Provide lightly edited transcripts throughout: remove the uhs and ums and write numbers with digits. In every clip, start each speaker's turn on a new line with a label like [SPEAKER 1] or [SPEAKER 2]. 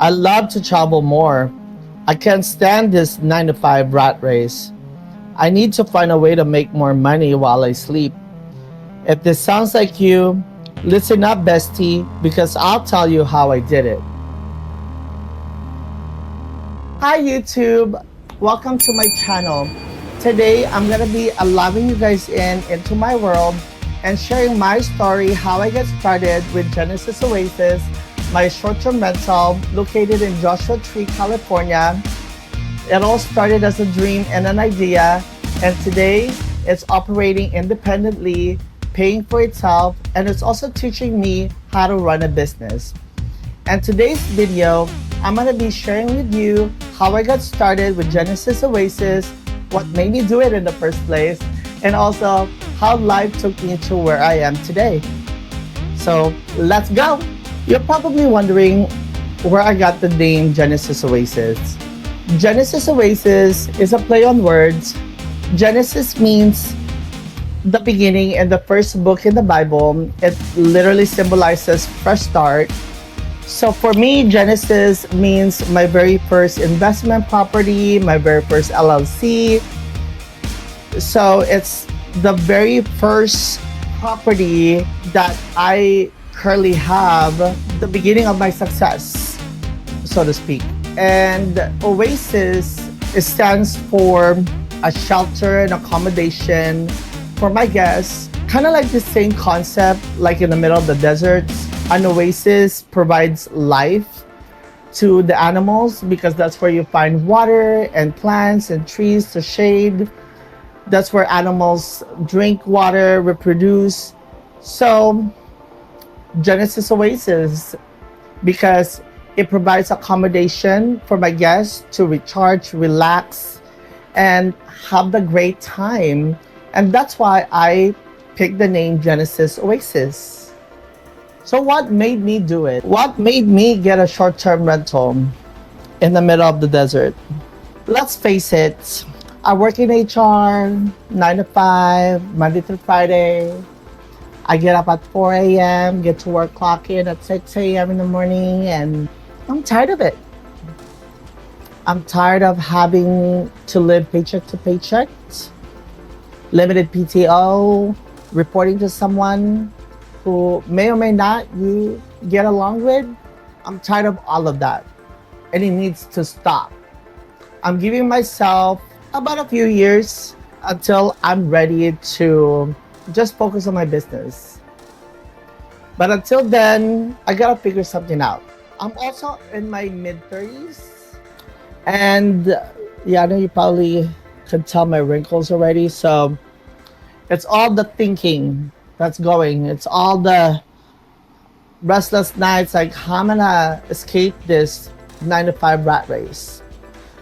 [SPEAKER 1] I love to travel more. I can't stand this 9 to 5 rat race. I need to find a way to make more money while I sleep. If this sounds like you, listen up, bestie, because I'll tell you how I did it. Hi, YouTube. Welcome to my channel. Today, I'm going to be allowing you guys into my world and sharing my story, how I get started with Genesis Oasis, my short-term rental located in Joshua Tree, California. It all started as a dream and an idea, and today it's operating independently, paying for itself, and it's also teaching me how to run a business. And today's video, I'm going to be sharing with you how I got started with Genesis Oasis, what made me do it in the first place, and also how life took me to where I am today. So let's go. You're probably wondering where I got the name Genesis Oasis. Genesis Oasis is a play on words. Genesis means the beginning and the first book in the Bible. It literally symbolizes fresh start. So for me, Genesis means my very first investment property, my very first LLC. So it's the very first property that I currently have, the beginning of my success, so to speak. And Oasis, it stands for a shelter and accommodation for my guests. Kind of like the same concept, like in the middle of the desert. An oasis provides life to the animals because that's where you find water and plants and trees to shade. That's where animals drink water, reproduce. So Genesis Oasis, because it provides accommodation for my guests to recharge, relax, and have the great time. And that's why I picked the name Genesis Oasis. So what made me do it? What made me get a short-term rental in the middle of the desert? Let's face it, I work in HR, 9 to 5, Monday through Friday. I get up at 4 a.m., get to work, clock in at 6 a.m. in the morning, and I'm tired of it. I'm tired of having to live paycheck to paycheck, limited PTO, reporting to someone who may or may not you get along with. I'm tired of all of that, and it needs to stop. I'm giving myself about a few years until I'm ready to just focus on my business. But until then, I gotta figure something out. I'm also in my mid-30s, and yeah, I know you probably could tell my wrinkles already. So it's all the thinking that's going. It's all the restless nights, like how I'm gonna escape this 9 to 5 rat race.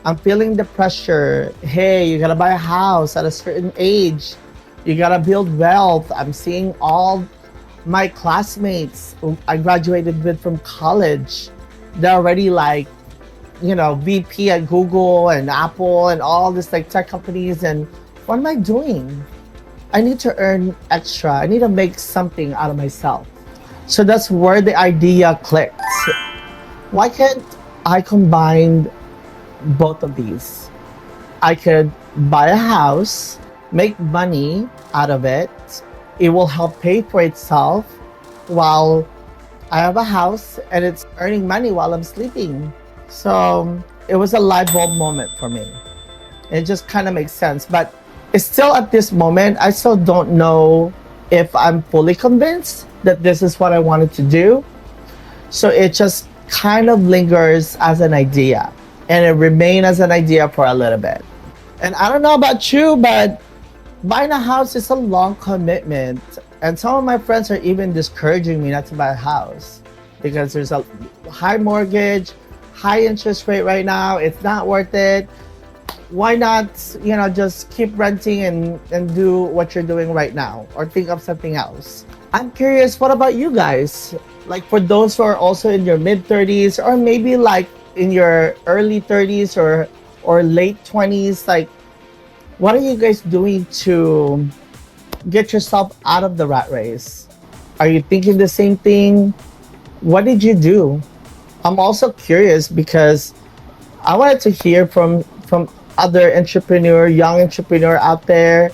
[SPEAKER 1] I'm feeling the pressure. Hey, you gotta buy a house at a certain age. You gotta build wealth. I'm seeing all my classmates who I graduated with from college. They're already like, VP at Google and Apple and all this like tech companies. And what am I doing? I need to earn extra. I need to make something out of myself. So that's where the idea clicked. Why can't I combine both of these? I could buy a house, make money out of it. It will help pay for itself while I have a house, and it's earning money while I'm sleeping. So it was a light bulb moment for me. It just kind of makes sense. But it's still at this moment, I still don't know if I'm fully convinced that this is what I wanted to do. So it just kind of lingers as an idea, and it remained as an idea for a little bit. And I don't know about you, but buying a house is a long commitment. And some of my friends are even discouraging me not to buy a house because there's a high mortgage, high interest rate right now. It's not worth it. Why not, just keep renting and do what you're doing right now, or think of something else? I'm curious, what about you guys? Like for those who are also in your mid-30s, or maybe like in your early 30s or late 20s, like what are you guys doing to get yourself out of the rat race? Are you thinking the same thing? What did you do? I'm also curious because I wanted to hear from other entrepreneur, young entrepreneur out there,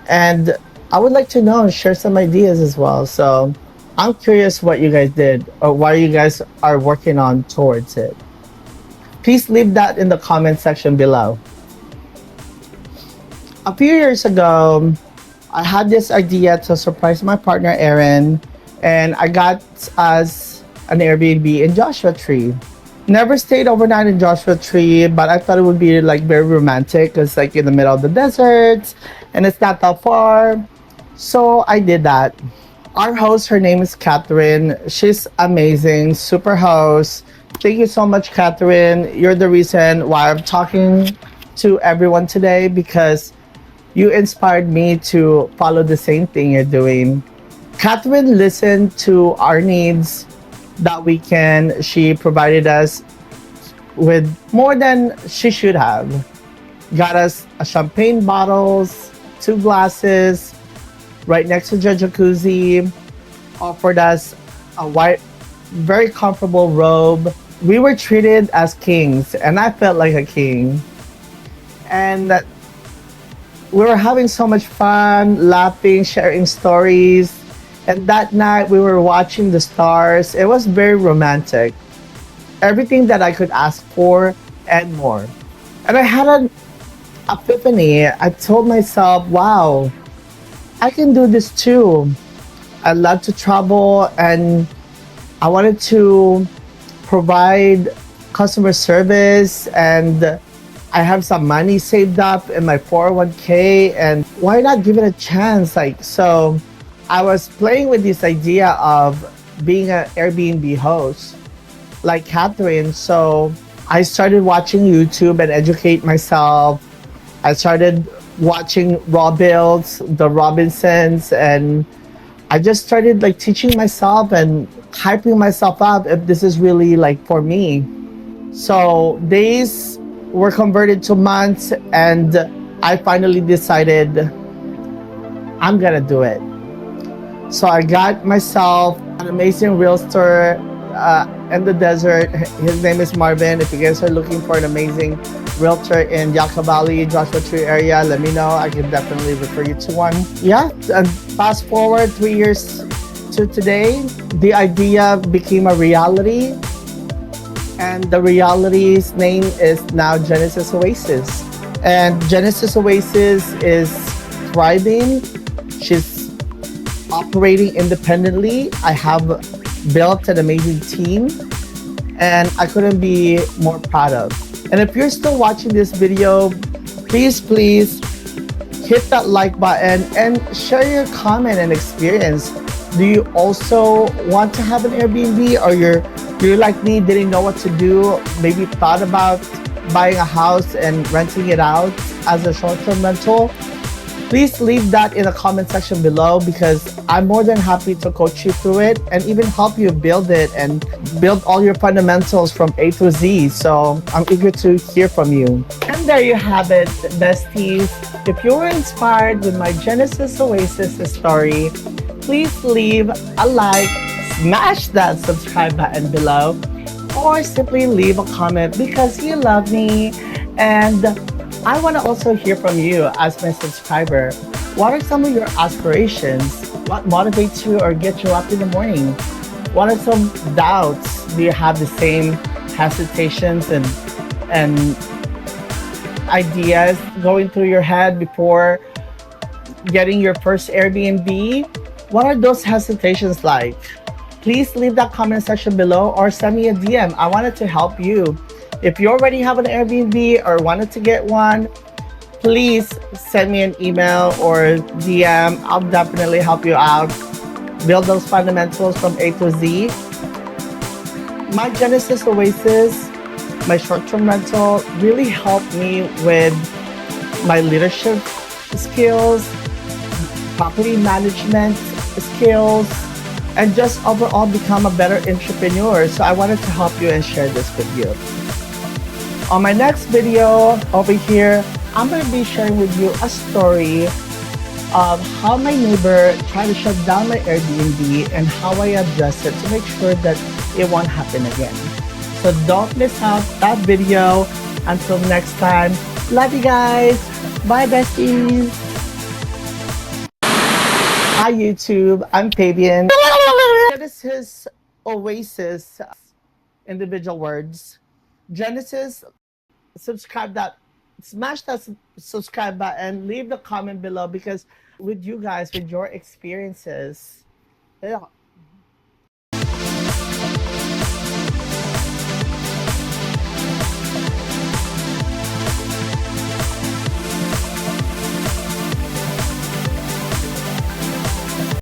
[SPEAKER 1] and I would like to know and share some ideas as well. So I'm curious what you guys did or what you guys are working on towards it. Please leave that in the comment section below. A few years ago, I had this idea to surprise my partner Erin, and I got us an Airbnb in Joshua Tree. Never stayed overnight in Joshua Tree, but I thought it would be like very romantic. It's like in the middle of the desert, and it's not that far. So I did that. Our host, her name is Catherine. She's amazing, super host. Thank you so much, Catherine. You're the reason why I'm talking to everyone today because you inspired me to follow the same thing you're doing. Catherine listened to our needs that weekend. She provided us with more than she should have. Got us a champagne bottles, 2 glasses, right next to the jacuzzi, offered us a white, very comfortable robe. We were treated as kings, and I felt like a king. And we were having so much fun, laughing, sharing stories. And that night we were watching the stars. It was very romantic. Everything that I could ask for and more. And I had an epiphany. I told myself, wow, I can do this too. I love to travel and I wanted to provide customer service, and I have some money saved up in my 401k, and why not give it a chance? So I was playing with this idea of being an Airbnb host like Catherine. So I started watching YouTube and educate myself. I started watching Raw Builds, the Robinsons, and I just started like teaching myself and hyping myself up if this is really like for me. So days were converted to months, and I finally decided I'm gonna do it. So I got myself an amazing realtor in the desert. His name is Marvin. If you guys are looking for an amazing realtor in Yucca Valley, Joshua Tree area, let me know. I can definitely refer you to one. Yeah, and fast forward 3 years to today, the idea became a reality. And the reality's name is now Genesis Oasis. And Genesis Oasis is thriving. She's operating independently. I have built an amazing team, and I couldn't be more proud of. And if you're still watching this video, please hit that like button and share your comment and experience. Do you also want to have an Airbnb, or you're like me, didn't know what to do, maybe thought about buying a house and renting it out as a short-term rental? Please leave that in the comment section below because I'm more than happy to coach you through it and even help you build it and build all your fundamentals from A to Z. So I'm eager to hear from you. And there you have it, besties. If you were inspired with my Genesis Oasis story, please leave a like, smash that subscribe button below, or simply leave a comment because you love me. And I want to also hear from you as my subscriber. What are some of your aspirations? What motivates you or gets you up in the morning? What are some doubts? Do you have the same hesitations and ideas going through your head before getting your first Airbnb? What are those hesitations like? Please leave that comment section below or send me a DM. I wanted to help you. If you already have an Airbnb or wanted to get one, please send me an email or DM. I'll definitely help you out. Build those fundamentals from A to Z. My Genesis Oasis, my short-term rental, really helped me with my leadership skills, property management skills, and just overall become a better entrepreneur. So I wanted to help you and share this with you. On my next video over here, I'm going to be sharing with you a story of how my neighbor tried to shut down my Airbnb and how I addressed it to make sure that it won't happen again. So don't miss out that video. Until next time, love you guys. Bye, besties. Hi, YouTube. I'm Fabian. Genesis Oasis, individual words. Genesis, subscribe that, smash that subscribe button, leave the comment below because with you guys, with your experiences, yeah,